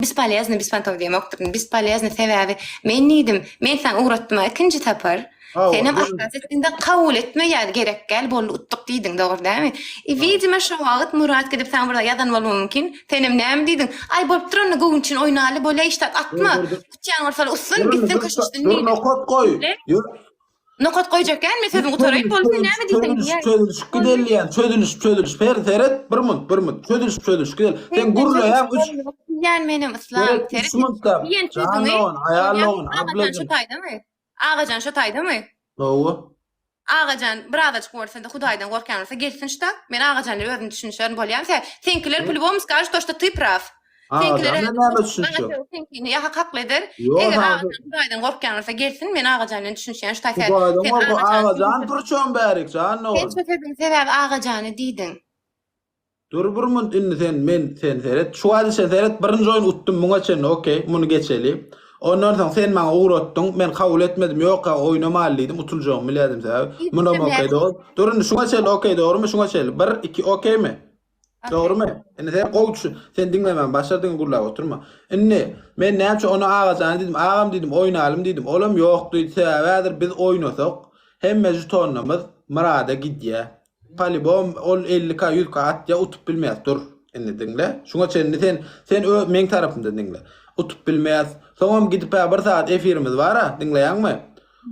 Bispantow diýmokdur. Bispalyazny sebäbi men niýdim, men sen uğratdyma ikinji tapar. Senem ahkasatynda kabul etme ýa gerek gel bolly utdyk diýdiň, dogry dämi? Widime şu wagt Murat gidip sen burada ýadan bolmagy mümkin. Senem näme diýdiň? Ay bolup durany gowy üçin oýnaly bolýa iştat atma. Uçýan bolsa ussun gitsin köşeşden diýdi. Nokot koy. Nokot goýjak gelme sözüň utaraýyp bolsa näme diýdiň? Çödülüş gidelýän, çödülüş peret bir mut çödülüş gidel. Sen gurlaýan üç ýan menem islam teret. Ýen çödüňi aýarlagyň ablajy taýdamy? Ağacan şu taýdamy? Doğru. Ağacan biraz gorsa da Hudaýdan gorkan bolsa gelsin şta. Men ağacanly özüm düşünýän bolýam. Senkiler pulbomys gaş toşta typraf. Senkiler senkini ýa haklydyr. Eger Hudaýdan gorkan bolsa gelsin, men ağacanly düşünýän şta. Ağacan turçan bärik jan no. Sen söýdüň sebäbi ağacanly diýdiň. Dur bir mut inni sen seret. Şu hadi sen seret birinji oýun utdum muňa çen okey, muny geçeli. Ondan soň sen maňa uğratdyň, men kabul etmedim. Ýokga oýnamalydym, utuljagymy biledim sen. Muna okey dog. Durun şuňa çel okey dogrymy? Şuňa çel. 1 2 okeymi? Dogrymy? Indi sen gowy düşün. Sen diňlemän başladyň gurlap oturma. Indi men näçe onu ağacan didim, ağam didim, oýnalym didim. Olam ýok diýdi. Sebädir biz oýnasak, hemme jutonlarymyz Murada gidýär. Palibom ol 50k 100k atya utup bilmez dur. Indi diňle. Şuňa çen sen men tarapymda diňle. Utup bilmez. Soňam gidip bir saat efirimiz bar ha, diňleýäňmi?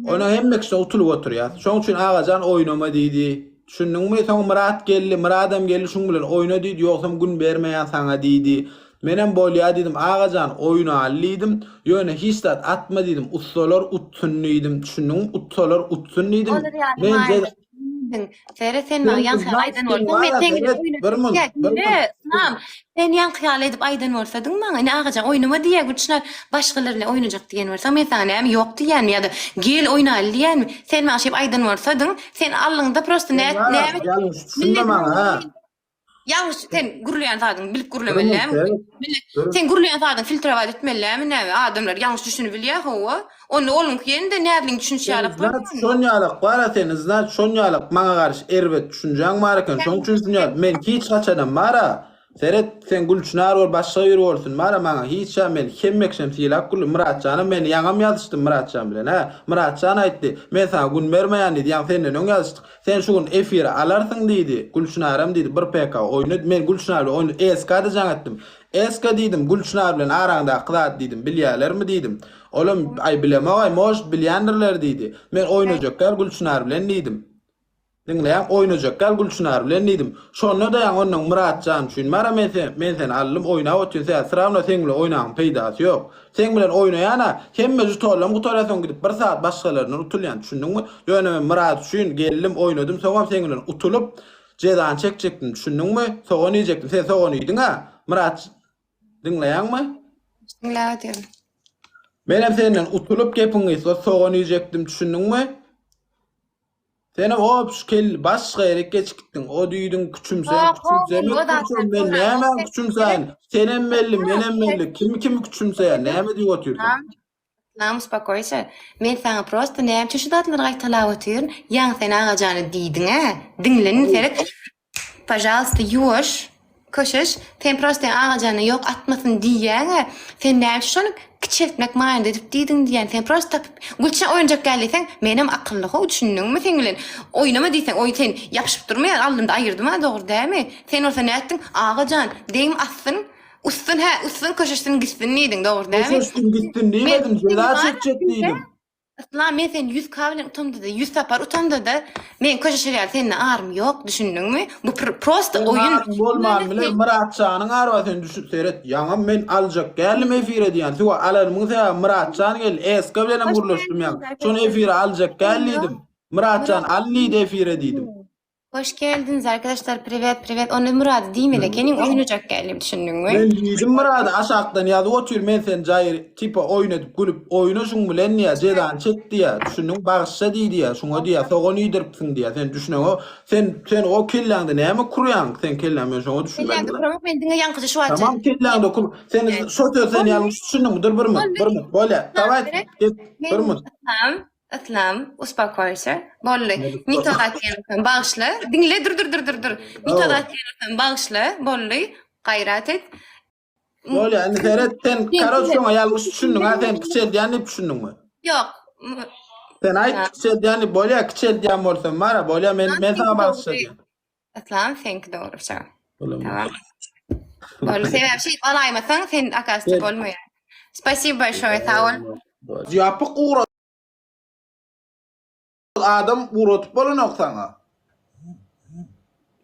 Ona hemmekse utulup oturýar. Şoň üçin ağajan oýnama diýdi. Düşündiňmi? Soň Murat geldi, Muradam geldi şuň bilen oýna diýdi, ýoksam gün bermeýän saňa diýdi. Menem bolýa diýdim, ağajan oýnaly diýdim. Ýöne hiç tat atma diýdim. Utsalar utsun diýdim. Düşündiňmi? Utsalar utsun diýdim. Men sen maňa aýdan bolsa men teňle sen ýan hyýal edip aýdan bolsadyň maňa ine ağajan oýnama diýär güçler başgalarına oýnajak diýen bolsa men sana näme ýok diýän ýa-da gel oýnaly diýänmi? Sen maňa şeýip aýdan bolsadyň sen allyňda prosto näme ýalňyş sen gurulýan zadyň bilip gurulamellämi? Sen gurulýan zadyň filtrawat etmellämi näme? Adamlar ýalňyş düşünüp bilýär howa. Onu olun kiyende nädin düşünýärler? Şonýalyk bara sen iznat şonýalyk maňa garşy erbet düşünjäň bar eken. Şoň üçin düşünýär. Men hiç gaçanam mara. Seret sen gülçünar bol başga ýer bolsun. Mara maňa hiç men hemmekşem silak gül Muratjana men ýaňam ýazışdym Muratjan bilen ha. Muratjan aýtdy. Men sana gün bermeýän diýdi. Ýa senden öň ýazışdyk. Sen şu gün efire alarsyň diýdi. Gülçünaram diýdi. 1 PK oýnady. Men Gülçünar bilen oýnady. Eskada jaňatdym. Eska diýdim Gülçünar bilen araňda aqlat diýdim. Bilýärlermi diýdim. Olam ay bilemay moş bilýändirler diýdi. Men oýnajak gal Gülçünar bilen diýdim. Diňleýän oýnajak gal Gülçünar bilen diýdim. Şonu da ýa onuň Muratjan üçin mara men sen allym oýnap otur sen sıramla sen bilen oýnagyň peýdasy ýok. Sen bilen oýnaýana hemme jutolam gutarasyň gidip 1 saat başgalaryndan utulýan düşündiňmi? Ýöne men Murat üçin geldim oýnadym, soňam sen bilen utulup jedan çekjekdim düşündiňmi? Soňa ýekdim, sen soňa ýdyň ha? Murat diňleýänmi? Diňläýär. Menem senden utulup gepiňi soňa ýekdim düşündiňmi? Sen hop kel başga ýere geçikdiň. O diýdiň küçümsen, men näme küçümsen? Senem belli, menem belli. Kim küçümsen? Näme diýip oturýar? Namus pakoysa. Men sana prosto näme şu datlar gaýtalap oturýar. Ýa sen ağajany diýdiň ha? Diňlenin seret. Пожалуйста, юж. Köşeş, sen prosto ağajany ýok atmasyn diýýär. Sen näme şonu kiçiltmek maýynda edip diýdiň diýen. Sen prosto gülçe oýunjak geldiň, menem akyllyga düşündiňmi sen bilen? Oýnama diýsen, oý sen ýapyşyp durmaýar, aldymda aýyrdyma, dogry dämi? Sen olsa näetdiň? Ağajan, deň asyn, ussun köşeşden gitsin diýdiň, dogry dämi? Köşeşden gitsin diýmedim, jeda çekjek diýdim. Islam men sen 100 kablen utamda da 100 tapar utamda da men köşeşerýär seninle arym ýok düşündiňmi? Bu prosto oýun bolman bilen Muratjanyň arba sen düşüp seret. Ýaňam men aljak geldim efire diýen. Şu alarmyň sen Muratjan gel eska bilen gurlaşdym ýa. Şonu efire aljak geldim. Muratjan allydy efire diýdim. Hoş geldiniz arkadaşlar. Privet. Onu Murat diýmeli. Kenin oýnajak geldim düşündiňmi? Men diýdim Murat aşakdan ýa-da otur men sen jaýry tipa oýnadyp gülüp oýnaşyň bilen ýa jedan çekdi ýa. Düşündiň bagşa diýdi ýa. Şoňa diýär soňa ýydyrypsyň diýär. Sen düşüneň o sen o kelläňde näme kurýan? Sen kelläň men şoňa düşünmedim. Men diňe ýankyjy şu Tamam kelläňde kur. Sen şoto sen ýalňyş düşündiň. Dur bir minut. Bolýa. Dawaj. Bir minut. Aslam, uspokojся. Bolly. Mitodatýany bagşla. Dinle dur. Mitodatýany bagşla. Bolly. Gaýrat et. Böyle yani seyret sen karo şoňa ýalgyş düşündiň ha sen kiçel diýeni düşündiňmi? Yok. Sen aýt kiçel diýeni bolýa kiçel diýen bolsa mara bolýa men sana bagşladyň. Aslan senki doğru şu. Tamam. Tamam. Böyle sebep şey alaymasan sen akasçı olmuyor. Спасибо большое, sağ ol. Ýapyk uğra adam uğratyp bolanok sana.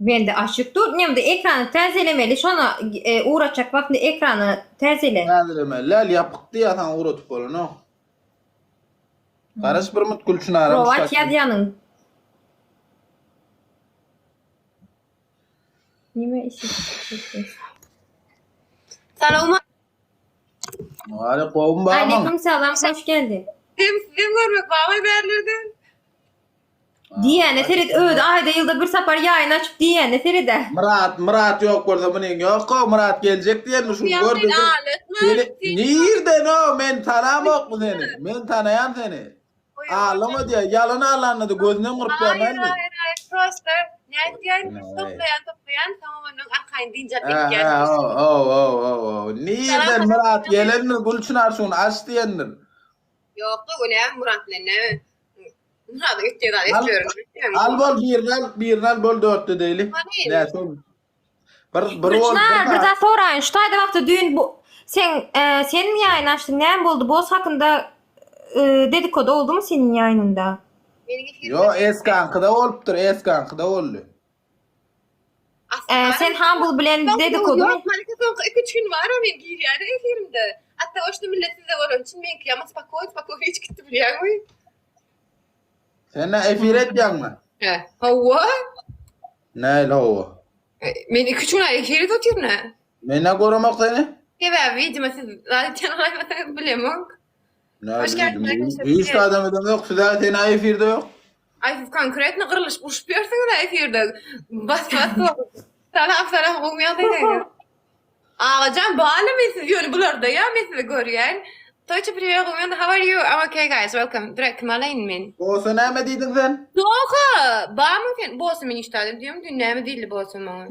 Ben de açık dur. Nemde ekranı terzelemeli. Şona uğraşacak vaktinde ekranı terzele. Näzireme lal ýapyk diýäsen uğratyp bolanok. Garaş bir mut gülçün aramış. Rovat yazyanın. Nime işi? Selam. Hadi kovun bağman. Aleyküm selam. Hoş geldin. Sizin görmek bağlı berlerden. Diyene Ferit öğüdü. Ayda yılda bir sefer yayın açıp diyene Ferit'e. Murat yok burada bunun yok o Murat gelecek diyen şu gördün. Nereden o men tanamok mu seni? Men tanayan seni. Ağlama diye yalan ağlandı gözüne mırpıyor ben mi? Hayır prosta. Yani toplayan tamam onun akayın deyince bekler. Nereden Murat gelenir gülçün arşun aç diyendir. Yok o ne Murat'la ne? Murat'ı ütçeden istiyorum. Al bol birden bol dörtte değilim. Ne son? Kırçınar bir daha sorayın. Şu tayda vakti düğün bu. Senin yayın açtın. Ne oldu? Boz hakkında dedikodu oldu mu senin yayınında? Yo eskankıda oluptur eskankıda oldu. Sen Humble bilen dedikodu mu? Yok Malika son 2 gün var o men gir yani efirimde. Hatta o milleti de var onun için men kıyamet spakoy hiç gitti biliyor musun? Sen ne efir etyen mi? He. Hava? Ne hava? Men 2 gün efiri tutuyor ne? Men ne korumak seni? Gebe videomu siz zaten alaymasanız bilemem. Hoş geldin arkadaşlar. Hiç adam yok. Zaten efirde yok. Ay siz konkretne kırılış uçuyorsunuz da efirde. Bas. Salam olmayan da. Ağacan bağlı mısınız? Yani bularda ya mesela görüyen. Deutsche Privat olmayan da how are you? I'm okay guys welcome. Direkt kımalayin men. Olsa ne mi dedin sen? Doğru. Bağ mı sen? Boğazım ben iştadım diyorum. Dün ne mi değildi boğazım bana.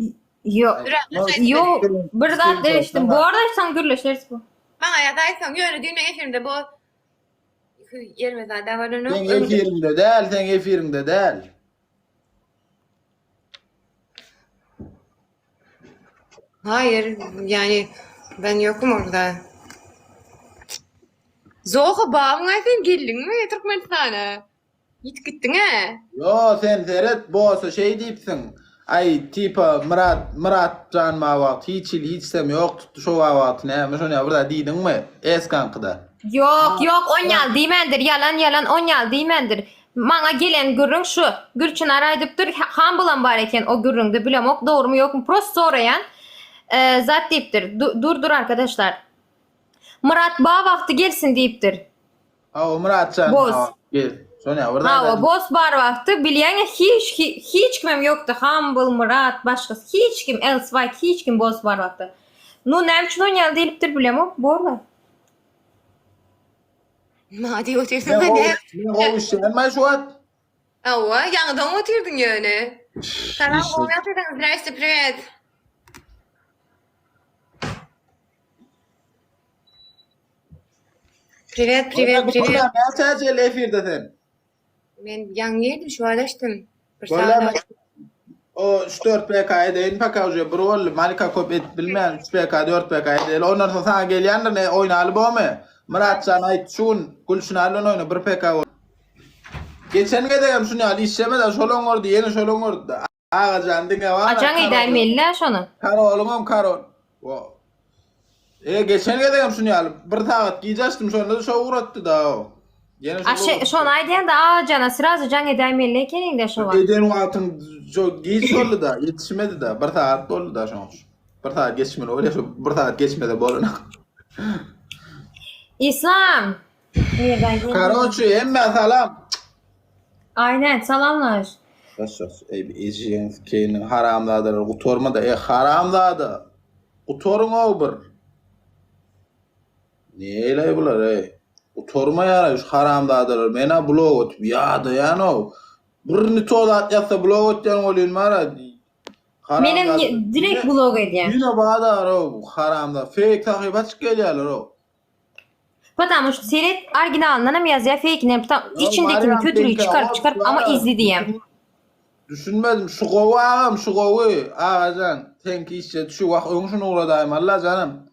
Yok. Yok. Bir zat değiştim. Bu arada sen gürleşeriz bu. Bana ya daysan yönü dün efirde bu. Yerime zaten var onu. Sen efirinde değil. Sen efirinde değil. Hayır yani ben yokum orada. Zoğa bağımın ayfen geldin mi? Türkmenistan'a. Git gittin ha. Yo sen seyret boğazı şey deyipsin. Ay tipa Murat can mavakt hiç sem yok tuttu şu mavakt ne mi şunu burada diydin mi? Eskankıda. Yok 10 yıl deymendir. Yalan 10 yıl deymendir. Mana gelen gürrün şu. Gürçün araydıptır. Humble'an bareken o gürründe bilemok doğru mu yok mu? Prost sorayan zat deyiptir. Dur arkadaşlar. Murat bağ vakti gelsin deyiptir. O Murat can Boz. gel. Şunu burada. Ha o boz bar vakti bilyen hiç kimem yoktu. Humble Murat başkası. Hiç kim Elswike hiç kim boz bar vakti. Nu nemçin 10 yıl deyiptir bilemok. Borla. Hadi oturdun Ne hadi. o işlenme şu an. Ava yandan oturdun yani. Salam olmayatırdın. Здрасте, привет. Привет. Ne çerçeği efirde sen? Ben yan yedim şu araştım. Böyle o 3-4 PK'ya değin pakavcı bir rol Malika kop et bilmeyen 3 PK 4 PK'ya değil ondan sonra sana geliyanlar ne oynalı bu mu? Murat can ait şun gülşün alın oyna 1 PK var. Geçen gideyim şunu al işleme de şolon ordu yeni şolon ordu. Ağa candine var. Acan idaymelli şonu. Karo oğlum karo. Geçen gideyim şunu al bir saat giyeceğim sonra da şov uğrattı da o. Şon aydiyen da acana sırası can idaymelli kenin de şova. Eden altın çok giyiş oldu da yetişmedi de bir saat oldu da şunu. Bir saat geçmedi öyle şu bir saat geçmedi boluna. İslam. Karoçu emme salam. Aynen salamlar. Yaşas ey ejiyen kenin haramdadır utorma da haramdadı. Utorun over. Neyle bular ey? Utorma yara şu haramdadır. Mena blogot ya da yano. Birini todat yasa blogot yan olun mara. Menem direkt blog edýär. Yine bağlar o haramda. Fake takip açık gelýärler o. Потому что seret originalından hem yazýar, fake'ini içindekini Mariam kötülüğü Tenke, çıkarıp ama izli diýem. Düşünmedim şu gowy ağam şu gowy ağacan tenki işe şu wagt öňüşüne uğradaýym Allah canım.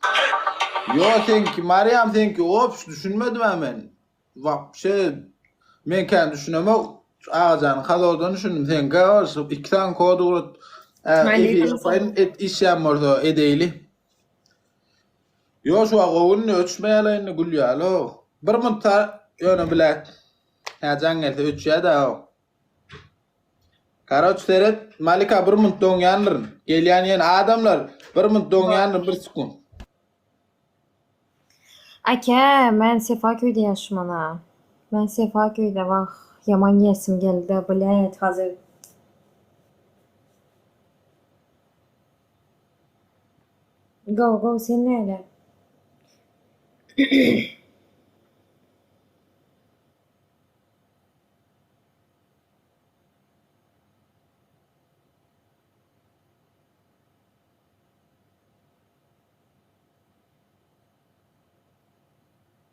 Yo tenki Mariam tenki ops düşünmedim hemen. Vap men kendi düşünemek ağacan kadordan düşündüm tenki olsa iki tane kodu uğrat. Et iş yapmordu edeyli. Yo şu gowun ölçmeýärlerini gülýärler. Bir mınta ýöne bilet. Hajan gelse ölçýär o. Karaç seret Malika bir mınt doňýandyr. Gelýän ýene adamlar bir mınt doňýandyr bir sekund. Aka, men Sefaköýde ýaşamana. Men Sefaköýde wagt ýaman ýesim geldi, bilet hazır. Go sen näle?